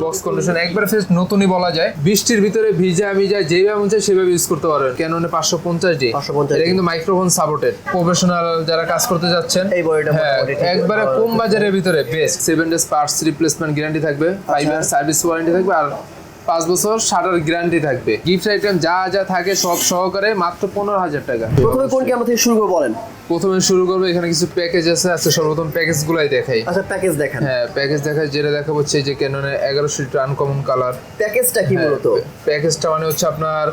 Box condition একবার face নতুনই বলা যায়। বৃষ্টির ভিতরে ভিজা যেভাবে মন চায় সেভাবে ইউজ করতে পারবেন। ক্যাননে 550D এটা কিন্তু মাইক্রোফোন সাপোর্টেড। প্রফেশনাল যারা কাজ করতে যাচ্ছেন এই বডিটা একবারে কম বাজারের ভিতরে best. 7 days parts replacement guarantee থাকবে, 5 ইয়ার সার্ভিস ওয়ারেন্টি থাকবে, আর 5 বছর শাটার গ্যারান্টি থাকবে। গিফট আইটেম যা থাকে সব সহকারে মাত্র 15,000 টাকা। প্রথমে কোন ক্যামেরা থেকে শুরু করব বলেন? প্রথমে শুরু করবো, এখানে কিছু প্যাকেজ আছে। সর্বপ্রথম প্যাকেজ গুলাই দেখাই। আচ্ছা, প্যাকেজ দেখান। হ্যাঁ, প্যাকেজ দেখাই। যেটা দেখাবো হচ্ছে যে ক্যাননের 1100 আনকমন কালার। প্যাকেজটা কি মূলত? প্যাকেজটা মানে হচ্ছে আপনার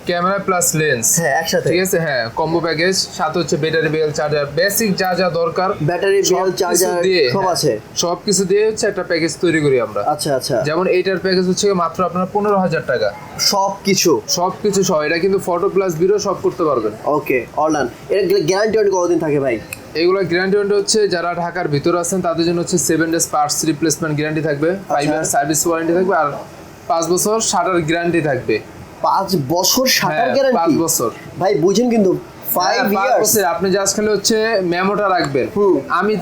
ক্যামেরা প্লাস লেন্স, হ্যাঁ একসাথে, ঠিক আছে। হ্যাঁ, কম্বো প্যাকেজ। সাথে হচ্ছে ব্যাটারি বেল, চার্জার, বেসিক যা দরকার ব্যাটারি বেল, চার্জার সব আছে। সবকিছু দিয়ে হচ্ছে একটা প্যাকেজ তৈরি করি আমরা। আচ্ছা। যেমন এইটার প্যাকেজ হচ্ছে মাত্র আপনার 15,000 টাকা। সবকিছু সহ। এটা কিন্তু ফটো প্লাস ভিডিও সব করতে পারবেন। ওকে, অল ডান। এর গ্যারান্টি কতদিন থাকে ভাই? এইগুলো গ্যারান্টি হচ্ছে যারা ঢাকার ভিতরে আছেন তাদের জন্য হচ্ছে 7 ডেজ পার্টস রিপ্লেসমেন্ট গ্যারান্টি থাকবে, 5 ইয়ার সার্ভিস ওয়ারেন্টি থাকবে, আর 5 বছর শাটার গ্যারান্টি থাকবে। 5 বছর শাটার গ্যারান্টি? 5 বছর ভাই বুঝেন কিন্তু 5 ইয়ার্স। আপনি জাস্ট খালি হচ্ছে মেমোটা রাখবেন। আমি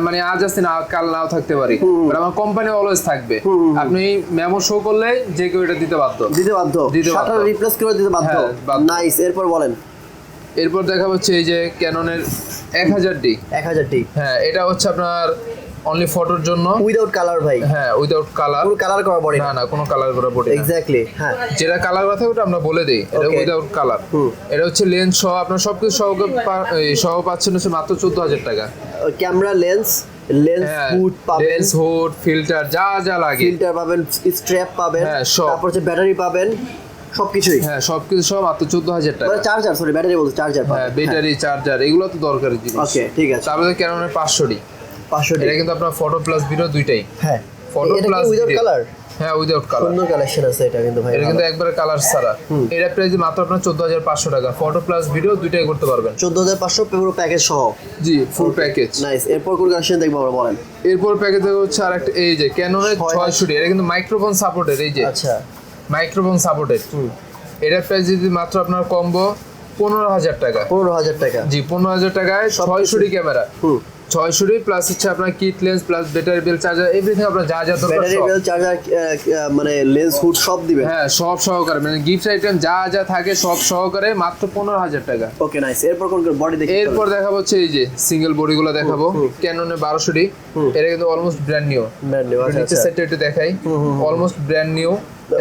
মানে আজ আসছি না, কাল নাও থাকতে পারি, বাট আমার কোম্পানি অলওয়েজ থাকবে। আপনি মেমো শো করলে যে কেউ এটা দিতে বাধ্য। শাটার রিপ্লেস করে দিতে বাধ্য। নাইস। এরপর বলেন। এরপর দেখা হচ্ছে এই যে ক্যাননের 1000D। হ্যাঁ, এটা হচ্ছে আপনার অনলি ফটোর জন্য, উইদাউট কালার ভাই। হ্যাঁ, উইদাউট কালার। পুরো কালার করা বডি না, কোনো কালার করা বডি। এক্স্যাক্টলি। হ্যাঁ, যেটা কালার কথা ওটা আমরা বলে দেই। এটা উইদাউট কালার। এটা হচ্ছে লেন্স সহ, আপনার সবকিছু সহ পাচ্ছেন হচ্ছে মাত্র 14,000 টাকা। ক্যামেরা, লেন্স হুড পাবেন, লেন্স হুড, ফিল্টার যা লাগে, ফিল্টার পাবেন, স্ট্র্যাপ পাবেন, তারপর হচ্ছে ব্যাটারি পাবেন, সবকিছুই। হ্যাঁ, সবকিছু সহ মাত্র 14,000 টাকা। চার্জার, সরি ব্যাটারি বলতে, চার্জার পাবেন। হ্যাঁ, ব্যাটারি, চার্জার এগুলো তো দরকারি জিনিস। ওকে, ঠিক আছে। তারপরে ক্যাননের 500D। এটা কিন্তু আপনার ফটো প্লাস ভিডিও দুইটাই। হ্যাঁ, ফটো প্লাস উইদাউট কালার। হ্যাঁ, উইদাউট কালার। সুন্দর কালেকশন আছে এটা কিন্তু ভাই। এটা কিন্তু একবারে কালার ছাড়া। এটা প্রাইস মাত্র আপনার 14,500 টাকা। ফটো প্লাস ভিডিও দুইটাই করতে পারবেন। 14,500 পুরো প্যাকেজ সহ। জি, ফুল প্যাকেজ। নাইস। এরপর কোন কালেকশন দেখবো আমরা বলেন? এরপর প্যাকেজে হচ্ছে আরেকটা এই যে ক্যাননের 600D। এটা কিন্তু মাইক্রোফোন সাপোর্টেড। এই যে আচ্ছা, মাইক্রোফোন সাপোর্টেড। এটার প্রাইস যদি মাত্র আপনার কম্বো 15,000 টাকা। 15,000 টাকা। জি, 15,000 টাকায় 600D ক্যামেরা। 600D প্লাস হচ্ছে আপনার কিট লেন্স প্লাস ব্যাটারি বেল, চার্জার, এভরিথিং আপনার যা দরকার ব্যাটারি বেল, চার্জার, মানে লেন্স হুড সব দিবেন। হ্যাঁ, সব সহকারে, মানে গিফট আইটেম যা থাকে সব সহকারে মাত্র 15,000 টাকা। Okay, nice. এরপর কোন বডি দেখি? এরপর দেখাবো হচ্ছে এই যে সিঙ্গেল বডিগুলো দেখাবো। ক্যাননের 1200D। এটা কিন্তু অলমোস্ট ব্র্যান্ড নিউ। নিচে সেটটা একটু দেখাই। Almost brand new.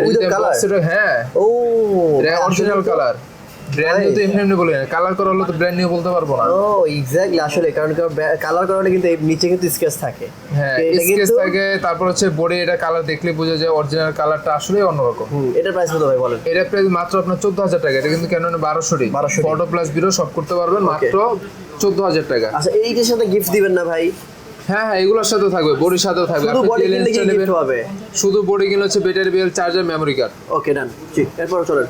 Without colour? হ্যাঁ, ও, এটা অরিজিনাল কালার। ব্র্যান্ড নিউ তো এমনি বলে না, কালার করা হলে তো ব্র্যান্ড নিউ বলতে পারবো না। ও এক্স্যাক্টলি, আসলে কারণ কালার করা হলে কিন্তু নিচে কিন্তু স্কেচ থাকে। হ্যাঁ, স্কেচ থাকে। তারপর হচ্ছে বডি, এটা কালার দেখলে বোঝা যায় অরিজিনাল কালারটা আসলে অন্যরকম। এটা প্রাইস কত ভাই বলেন? এটা প্রাইস মাত্র আপনার 14,000 টাকা। এটা কিন্তু ক্যাননের 1200D। ফটো প্লাস ভিডিও সব করতে পারবেন মাত্র 14,000 টাকা। আচ্ছা, এইটার সাথে গিফট দিবেন না ভাই? হ্যাঁ, এগুলোর সাথেও থাকবে, বডির সাথেও থাকবে। শুধু বডি কিনলে কি গিফট পাবে? শুধু বডি কিনলে হচ্ছে ব্যাটারি বেল, charger, memory card. Okay, done. জি, এরপর চলেন।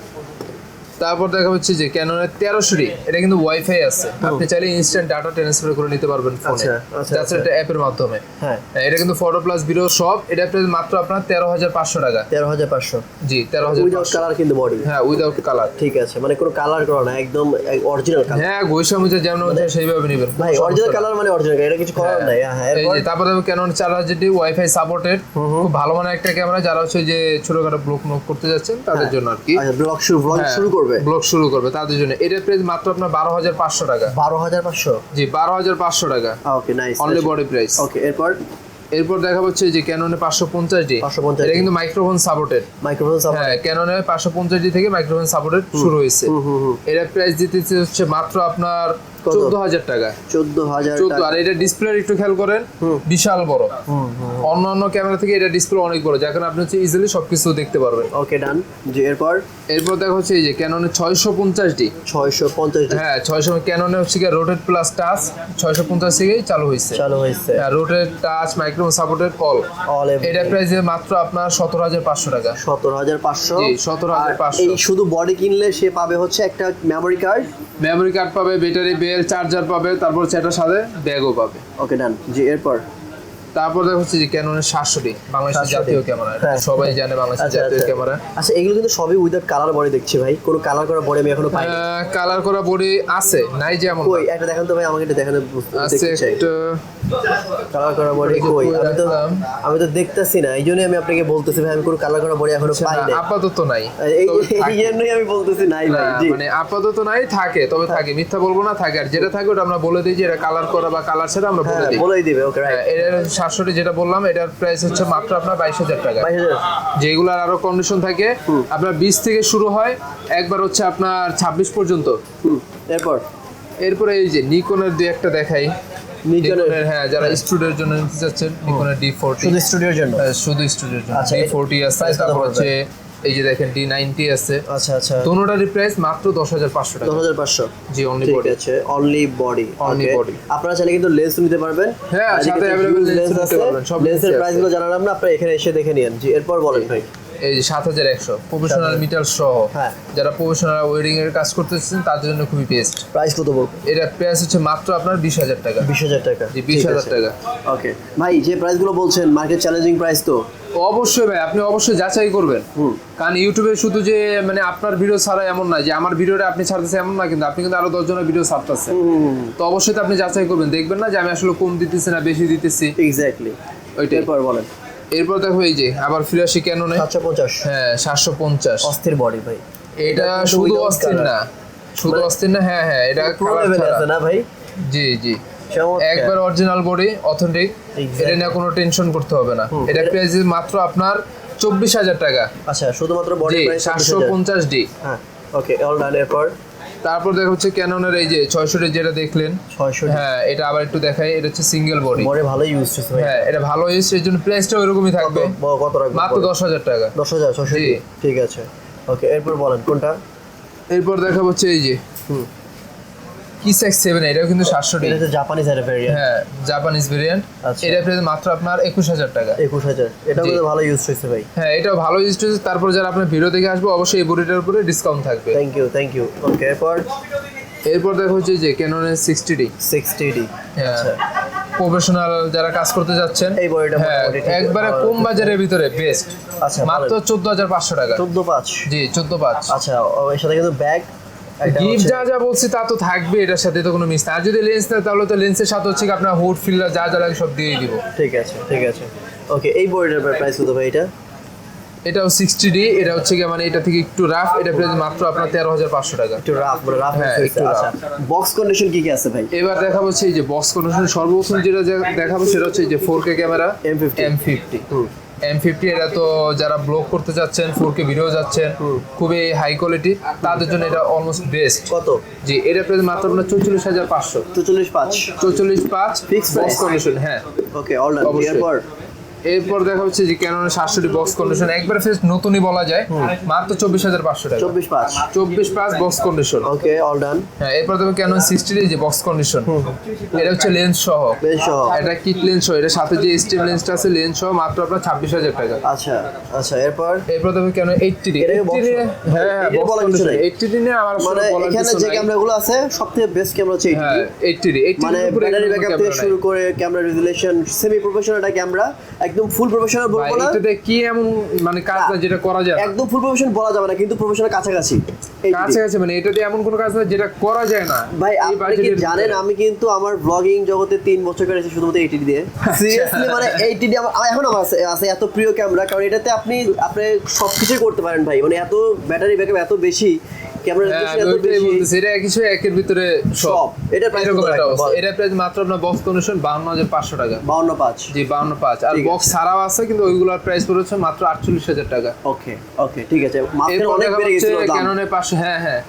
তারপর দেখা হচ্ছে যে ক্যাননের 1300D। এটা কিন্তু ওয়াইফাই আছে, আপনি চাইলে ইনস্ট্যান্ট ডাটা ট্রান্সফার করে নিতে পারবেন ফোনে। আচ্ছা, এটা অ্যাপের মাধ্যমে। হ্যাঁ, এটা কিন্তু ফটো প্লাস ভিডিও সব। এটা প্রাইস মাত্র আপনার 13,500 টাকা। 13,500? জি, 13,500। উইদাউট কালার কিন্তু বডি? হ্যাঁ, উইদাউট কালার। ঠিক আছে, মানে কোনো কালার করা না, একদম অরিজিনাল কালার। হ্যাঁ, ঘষা মুছে যেমন হচ্ছে সেইভাবে নেবেন ভাই। অরিজিনাল কালার মানে অরিজিনাল, এটা কিছু করার নাই। হ্যাঁ, এই যে তারপর দেখো ক্যানন 4000D ওয়াইফাই সাপোর্টেড। খুব ভালো মানের একটা ক্যামেরা, যারা হচ্ছে যে ছোটখাটো ব্লগ করতে যাচ্ছেন তাদের জন্য আর কি। আচ্ছা, ব্লগ শুরু করবে তাদের জন্য। এটার প্রাইস মাত্র আপনার 12,500 টাকা। 12,500? জি, 12,500 টাকা। Okay, nice. Only body price. Okay, এরপর দেখা হচ্ছে যে ক্যাননে 550D। এটা কিন্তু মাইক্রোফোন সাপোর্টেড। হ্যাঁ, ক্যাননে 550D থেকে মাইক্রোফোন সাপোর্টেড শুরু হয়েছে। এটার প্রাইস দিতেছে হচ্ছে মাত্র আপনার 14,000 টাকা। 14,000 টাকা। আর এটা ডিসপ্লে একটু খেয়াল করেন, বিশাল বড়। অন্যান্য ক্যামেরা থেকে এটা ডিসপ্লে অনেক বড়, যার কারণে আপনি হচ্ছে ইজিলি সবকিছু দেখতে পারবেন। ওকে, ডান। জি, এরপর দেখা হচ্ছে এই যে ক্যাননের 650D। 650D? হ্যাঁ, 600 ক্যাননে হচ্ছে কি রোটেট প্লাস টাচ 650 থেকেই চালু হয়েছে। হ্যাঁ, rotate, touch, microphone supported all. এটা প্রাইস মাত্র আপনার 17,500 টাকা। 17,500? জি, 17,500। এই শুধু বডি কিনলে সে পাবে হচ্ছে একটা মেমোরি কার্ড পাবে, ব্যাটারি বেল, চার্জার পাবে, তারপর সেটার সাথে ব্যাগও পাবে। ওকে, ডান। জি, তারপর দেখা হচ্ছে যে ক্যাননের 700D বাংলাদেশের জাতীয় ক্যামেরা, সবাই জানে বাংলাদেশের জাতীয় ক্যামেরা। আচ্ছা এগুলো কিন্তু সবই উইদাউট কালার বডি দেখছি ভাই, কোনো কালার করা বডি আমি এখনো পাইনি। কালার করা বডি আছে, নাই যেমন কই একটা দেখান তো ভাই, আমাকে এটা দেখান, আছে একটা কালার করা বডি কই, আমি তো দেখতেছি না, এইজন্যই আমি আপনাকে বলতেছি ভাই আমি কোনো কালার করা বডি এখনো পাই নাই। আপাতত নাই, এই জন্যই আমি বলতেছি নাই ভাই। জি মানে আপাতত নাই, থাকে তবে থাকে, মিথ্যা বলবো না, থাকে। আর যেটা থাকে ওটা আমরা বলে দিই যে এটা কালার করা বা কালার ছাড়া আমরা বলে দিই, বলেই দিবে। Okay right. এর 700D যেটা বললাম এটার প্রাইস হচ্ছে মাত্র আপনার 22,000 টাকা। 22,000, যেগুলোর আরো কন্ডিশন থাকে আপনার 20 থেকে শুরু হয়, একবার হচ্ছে আপনার 26 পর্যন্ত। এরপরে এই যে নিকনের দুই একটা দেখাই, নিকনের হ্যাঁ যারা স্টুডিওর জন্য নিতে চাচ্ছেন, নিকনের D40 শুধু স্টুডিওর জন্য, শুধু স্টুডিওর জন্য D40 আছে, তারপর হচ্ছে এই যে দেখেন D90 আছে। আচ্ছা আচ্ছা, দুটোটারই প্রাইস মাত্র 10,500 টাকা। 10,500, জি অনলি বডি। ঠিক আছে, অনলি বডি। Only body. আপনারা চাইলে কিন্তু লেন্স নিতে পারবেন, হ্যাঁ সাথে अवेलेबल লেন্স নিতে পারবেন, সব লেন্সের প্রাইসগুলো জানালাম না, আপনারা এখানে এসে দেখে নিন। জি এরপর বলেন ভাই। এই যে 7,100 প্রফেশনাল মিটার সহ, হ্যাঁ যারা প্রফেশনাল ওয়েডিং এর কাজ করতেছেন তাদের জন্য খুবই বেস্ট। প্রাইস কত বলবো? এটার প্রাইস হচ্ছে মাত্র আপনার 20,000 টাকা। 20,000 টাকা, জি 20,000 টাকা। ওকে ভাই, যে প্রাইসগুলো বলছেন মার্কেট চ্যালেঞ্জিং প্রাইস তো অবশ্যই ভাই, আপনি অবশ্যই যাচাই করবেন, কারণ ইউটিউবে শুধু যে মানে আপনার ভিডিও ছাড়া এমন না যে আমার ভিডিওটা আপনি ছাড়তেছেন এমন না, কিন্তু আপনি কিন্তু আরো 10 জনের ভিডিও ছাড়তেছেন, তো অবশ্যই তো আপনি যাচাই করবেন, দেখবেন না যে আমি আসলে কম দিতেছি না বেশি দিতেছি। এক্স্যাক্টলি, ওইটাই। এরপর বলেন। এরপর দেখো এই যে আবার ফিরে ক্যাননে 750, হ্যাঁ 750 অস্থির বডি ভাই। এটা শুধু অস্থির না, শুধু অস্থির না, হ্যাঁ হ্যাঁ এটা কালার ছাড়া আছে না ভাই? জি জি একবার অরিজিনাল বডি অথেন্টিক, এটা নিয়ে কোনো টেনশন করতে হবে না। এটা প্রাইস মাত্র আপনার 24,000 টাকা। আচ্ছা শুধুমাত্র বডি প্রাইস 750D। হ্যাঁ ওকে, অল ডান। এরপর তারপর দেখা হচ্ছে ক্যাননের এই যে 600D যেটা দেখলেন, 600, হ্যাঁ এটা আবার একটু দেখাই, এটা হচ্ছে সিঙ্গেল বডি, বডি ভালো ইউজ হচ্ছে ভাই। হ্যাঁ এটা ভালো ইউজ, এর জন্য প্রাইসটা ওইরকমই থাকবে। কত রাখবেন? মাত্র 10,000 টাকা। 10,000 600, ঠিক আছে। ওকে এরপর বলেন কোনটা। এরপর দেখা হচ্ছে এই যে Kiss X7, এটাও কিন্তু 700D, এটা জাপানিজ এর ভেরিয়েন্ট, হ্যাঁ জাপানিজ ভেরিয়েন্ট। এটা প্রাইস মাত্র আপনার 21,000 টাকা। 21,000, এটাও কিন্তু ভালো ইউজ হচ্ছে ভাই। হ্যাঁ এটাও ভালো ইউজ হচ্ছে। তারপর যারা আপনার ভিডিও দেখে আসবে অবশ্যই এই বডিটার উপরে ডিসকাউন্ট থাকবে। Thank you. ওকে এরপর দেখা হচ্ছে যে ক্যাননের 60D, হ্যাঁ প্রফেশনাল যারা কাজ করতে যাচ্ছেন এই বডিটা একবারে কম বাজারের ভিতরে বেস্ট। আচ্ছা মাত্র 14,500 টাকা। 14,500, জি 14,500। আচ্ছা এর সাথে কিন্তু ব্যাগ গিফট যা বলছি তা তো থাকবে, এটার সাথে তো কোনো মিস না। আর যদি লেন্স থাকে তাহলে তো লেন্সের সাথে হচ্ছে আপনার হুড ফিল্টার যা লাগে সব দিয়ে দিব। ঠিক আছে। ওকে এই বডিটার প্রাইস কত ভাই? এটাও 60D, এটা হচ্ছে কি মানে এটা থেকে একটু রাফ, এটা প্রাইস মাত্র আপনার 13,500 টাকা। একটু রাফ হ্যাঁ একটু রাফ। বক্স কন্ডিশন কি আছে ভাই? এবার দেখাবো হচ্ছে এই যে বক্স কন্ডিশন, সর্বপ্রথম যেটা দেখাবো সেটা হচ্ছে এই যে 4K ক্যামেরা M50। এটা তো যারা ব্লগ করতে যাচ্ছেন, 4K ভিডিও যাচ্ছেন, খুবই হাই কোয়ালিটি, তাদের জন্য এটা অলমোস্ট বেস্ট। কত? জি এটা প্রাইস মাত্র আপনার 44,500। 44,500 ফিক্স বক্স কন্ডিশন, হ্যাঁ ওকে অল ডান। এরপর দেখা হচ্ছে যে ক্যাননের 700D বক্স কন্ডিশন, একবার ফেস নতুনই বলা যায়, মাত্র 24,500 টাকা। 24,500 box condition, okay all done. হ্যাঁ এরপর দেখো ক্যানন 60D যে বক্স কন্ডিশন, এটা হচ্ছে লেন্স সহ, এটা কিট লেন্স সহ, এর সাথে যে স্টিম লেন্সটা আছে লেন্স সহ মাত্র আপনার 26,000 টাকা। আচ্ছা এরপর দেখো ক্যানন 80D, হ্যাঁ বক্স কন্ডিশন 80D নিয়ে আমার মানে এখানে যে ক্যামেরাগুলো আছে সবথেকে বেস্ট ক্যামেরা হচ্ছে 80D। মানে ব্যাটারি ব্যাকআপ থেকে শুরু করে ক্যামেরা রেজোলিউশন সেমি প্রফেশনাল একটা ক্যামেরা, একদম ফুল প্রফেশনাল বলবো না, এটাতে কি এমন মানে কাজ না যেটা করা যায়, একদম ফুল প্রফেশনাল বলা যাবে না, কিন্তু প্রফেশনাল কাছাকাছি মানে এটাতে এমন কোনো কাজ না যেটা করা যায় না ভাই। আপনি কি জানেন আমি কিন্তু আমার ব্লগিং জগতে 3 বছর করেছি শুধুমাত্র 80D দিয়ে। সিরিয়াসলি মানে 80D আমার এখন আছে এত প্রিয় ক্যামেরা, কারণ এটাতে আপনি সবকিছু করতে পারেন ভাই, মানে এত ব্যাটারি ব্যাকআপ এত বেশি, ক্যামেরা রেজোলিউশন এত বেশি, এটা কিছু একের ভিতরে সব। এটা প্রাইস এটা প্রাইস মাত্র আপনার বক্স কন্ডিশন 52,500 টাকা। 52,500, জি 52,500। আর বক্স ছাড়াও আছে কিন্তু ওইগুলোর প্রাইস পড়ছে মাত্র 48,000 টাকা। ওকে ঠিক আছে, মাত্র অনেক বেড়ে গেছে দাম। ক্যাননের 500, হ্যাঁ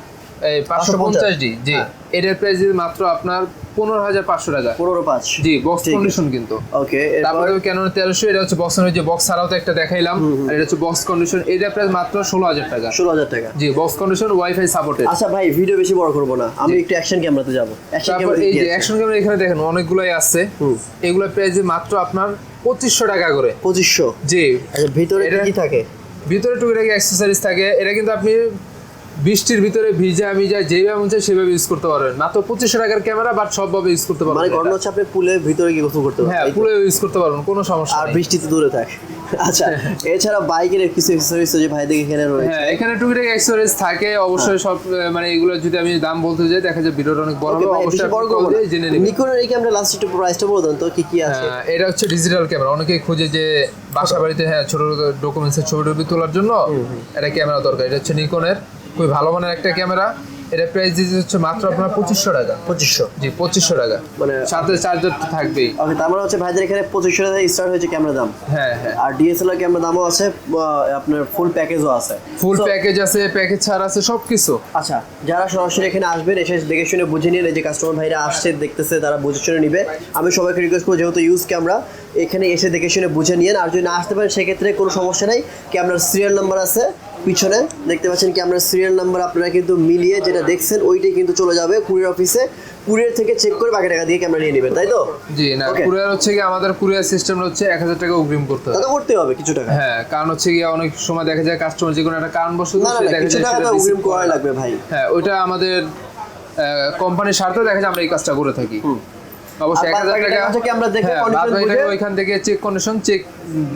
এই 550D, জি এটার প্রাইস মাত্র আপনার 15,500 টাকা। 15,500, জি বক্স কন্ডিশন কিন্তু। ওকে তারপরে ক্যানন 1300, এটা হচ্ছে বক্স কন্ডিশন, যে বক্স ছাড়াও তো একটা দেখাইলাম, আর এটা হচ্ছে বক্স কন্ডিশন, এটা প্রাইস মাত্র 16,000 টাকা। 16,000 টাকা, জি বক্স কন্ডিশন ওয়াইফাই সাপোর্টেড। আচ্ছা ভাই ভিডিও বেশি বড় করব না, আমি একটু অ্যাকশন ক্যামেরাতে যাব। তারপর এই যে অ্যাকশন ক্যামেরা এখানে দেখেন অনেকগুলাই আছে, এগুলোর প্রাইস মাত্র আপনার 2500 টাকা করে। 2500, জি। আচ্ছা ভিতরে কি থাকে? ভিতরে টুকিটাকি অ্যাক্সেসরিজ থাকে, এটা কিন্তু আপনি বৃষ্টির ভিতরে ভিজা যেভাবে মন চায় সেভাবে ইউজ করতে পারবেন। মাত্র 2500 টাকার ক্যামেরা, বাট সবভাবে ইউজ করতে পারবেন। মানে ঘটনা হচ্ছে আপনি পুলের ভিতরে কি গোসল করতে পারবেন? হ্যাঁ, পুলে ইউজ করতে পারবেন, কোনো সমস্যা আর নেই। বৃষ্টিতে দূরে থাক। আচ্ছা, এছাড়া বাইকের কিছু অ্যাকসেসরিজ যে ভাই দেখে এখানে রয়েছে। হ্যাঁ, এখানে টুকিটাকি অ্যাকসেসরিজ থাকে অবশ্যই সব, মানে এগুলো যদি আমি দাম বলতে যাই দেখা যায় ভিডিওটা অনেক বড় হবে, অবশ্যই বড় কল দিয়ে জেনে নেবেন। নিকনের এই ক্যামেরা লাস্ট একটু প্রাইসটা বলে দেন তো কি কি আছে? এটা হচ্ছে ডিজিটাল ক্যামেরা, অনেকেই খুঁজে যে বাসা বাড়িতে ছোট ডকুমেন্টসের ছবি টবি তোলার জন্য এটা ক্যামেরা দরকার। এটা হচ্ছে নিকনের খুবই ভালো মানের একটা ক্যামেরা। এটা প্রাইস দিতে হচ্ছে মাত্র আপনার 2500 টাকা। 2500? জি, 2500 টাকা, মানে সাথে চার্জার তো থাকবেই। ওকে, তার মানে হচ্ছে ভাইদের এখানে 2500 টাকা স্টার্ট হয়েছে ক্যামেরা দাম। হ্যাঁ হ্যাঁ, আর ডিএসএলআর ক্যামেরা দামও আছে, আপনার ফুল প্যাকেজও আছে। ফুল প্যাকেজ আছে, প্যাকেজ ছাড় আছে, সবকিছু। আচ্ছা, যারা সরাসরি এখানে আসবেন এসে দেখে শুনে বুঝে নিয়ে, যে কাস্টমার ভাইরা আসছে দেখতেছে তারা বুঝে শুনে নিবে। আমি সবাইকে রিকোয়েস্ট করবো, যেহেতু ইউজ ক্যামেরা, এখানে এসে দেখে শুনে বুঝে নিয়েন। আর যদি না আসতে পারেন সেক্ষেত্রে কোনো সমস্যা নেই, ক্যামেরার সিরিয়াল নাম্বার আছে পিছনে দেখতে পাচ্ছেন, ক্যামেরার সিরিয়াল নাম্বার আপনারা কিন্তু মিলিয়ে যেটা দেখছেন ওইটাই কিন্তু চলে যাবে কুরিয়ার অফিসে। কুরিয়ার থেকে চেক করে বাকি টাকা দিয়ে ক্যামেরা নিয়ে নেবেন, তাই তো? জি না, কুরিয়ার হচ্ছে কি আমাদের কুরিয়ার সিস্টেম হচ্ছে 1000 টাকা অগ্রিম করতে হবে। টাকা করতে হবে কিছু টাকা। হ্যাঁ, কারণ হচ্ছে কি অনেক সময় দেখা যায় কাস্টমার যে কোনো একটা কারণবশত না না, কিছু টাকা তো অগ্রিম করা লাগবে ভাই। হ্যাঁ, ওইটা আমাদের কোম্পানির স্বার্থে দেখা যায় আমরা এই কাজটা করে থাকি। অবশ্যই 1000 টাকা আমরা দেখে ওইখান থেকে চেক কন্ডিশন চেক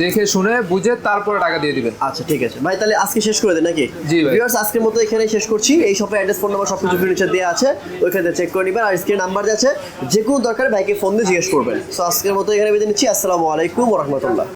দেখে শুনে বুঝে তারপরে টাকা দিয়ে দিবেন। আচ্ছা ঠিক আছে ভাই, তাহলে আজকে শেষ করে দেন নাকি? জি ভাই। ভিউয়ার্স, আজকের মতো এখানে শেষ করছি। এই শপের অ্যাড্রেস, ফোন নাম্বার সবকিছু নিচে দেওয়া আছে, ওইখানে চেক করে নেবেন। আর স্ক্রিনে নাম্বার আছে, যে কোনো দরকার ভাইকে ফোন দিয়ে জিজ্ঞেস করবেন। সো আজকের মতো এখানে বিদায় নিচ্ছি। আসসালামু আলাইকুম ওয়া রাহমাতুল্লাহ।